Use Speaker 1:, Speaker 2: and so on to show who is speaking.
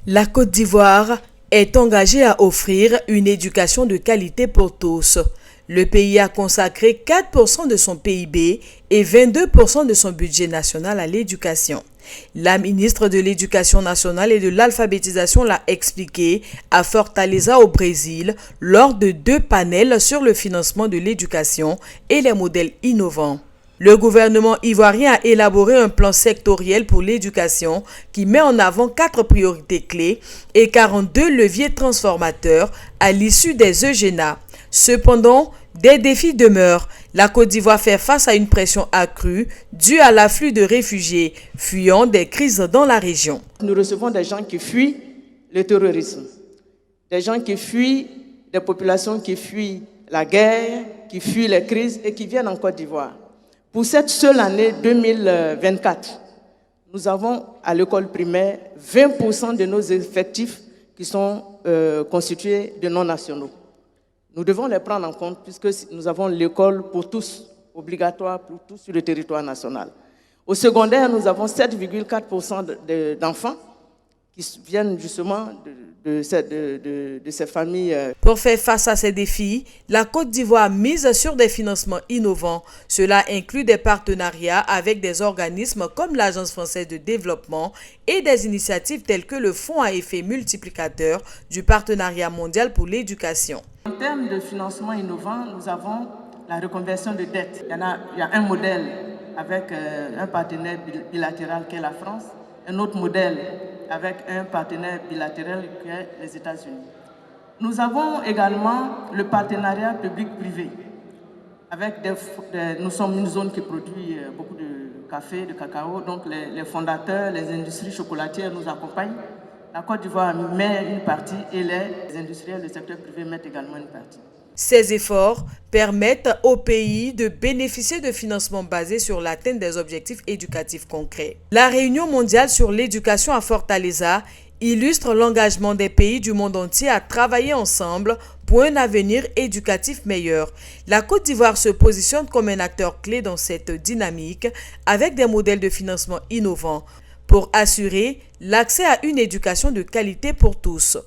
Speaker 1: La Côte d'Ivoire est engagée à offrir une éducation de qualité pour tous. Le pays a consacré 4% de son PIB et 22% de son budget national à l'éducation. La ministre de l'Éducation nationale et de l'alphabétisation l'a expliqué à Fortaleza au Brésil lors de 2 panels sur le financement de l'éducation et les modèles innovants. Le gouvernement ivoirien a élaboré un plan sectoriel pour l'éducation qui met en avant 4 priorités clés et 42 leviers transformateurs à l'issue des EGENA. Cependant, des défis demeurent. La Côte d'Ivoire fait face à une pression accrue due à l'afflux de réfugiés fuyant des crises dans la région.
Speaker 2: Nous recevons des gens qui fuient le terrorisme, des gens qui fuient, des populations qui fuient la guerre, qui fuient les crises et qui viennent en Côte d'Ivoire. Pour cette seule année 2024, nous avons à l'école primaire 20% de nos effectifs qui sont constitués de non-nationaux. Nous devons les prendre en compte puisque nous avons l'école pour tous, obligatoire pour tous sur le territoire national. Au secondaire, nous avons 7,4% d'enfants qui viennent justement de ces familles.
Speaker 1: Pour faire face à ces défis, la Côte d'Ivoire mise sur des financements innovants. Cela inclut des partenariats avec des organismes comme l'Agence française de développement et des initiatives telles que le Fonds à effet multiplicateur du Partenariat mondial pour l'éducation.
Speaker 2: En termes de financement innovant, nous avons la reconversion de dette. Il y a un modèle avec un partenaire bilatéral qui est la France, un autre modèle avec un partenaire bilatéral qui est les États-Unis. Nous avons également le partenariat public-privé. Nous sommes une zone qui produit beaucoup de café, de cacao, donc les fondateurs, les industries chocolatières nous accompagnent. La Côte d'Ivoire met une partie et les industriels du secteur privé mettent également une partie.
Speaker 1: Ces efforts permettent au pays de bénéficier de financements basés sur l'atteinte des objectifs éducatifs concrets. La réunion mondiale sur l'éducation à Fortaleza illustre l'engagement des pays du monde entier à travailler ensemble pour un avenir éducatif meilleur. La Côte d'Ivoire se positionne comme un acteur clé dans cette dynamique avec des modèles de financement innovants pour assurer l'accès à une éducation de qualité pour tous.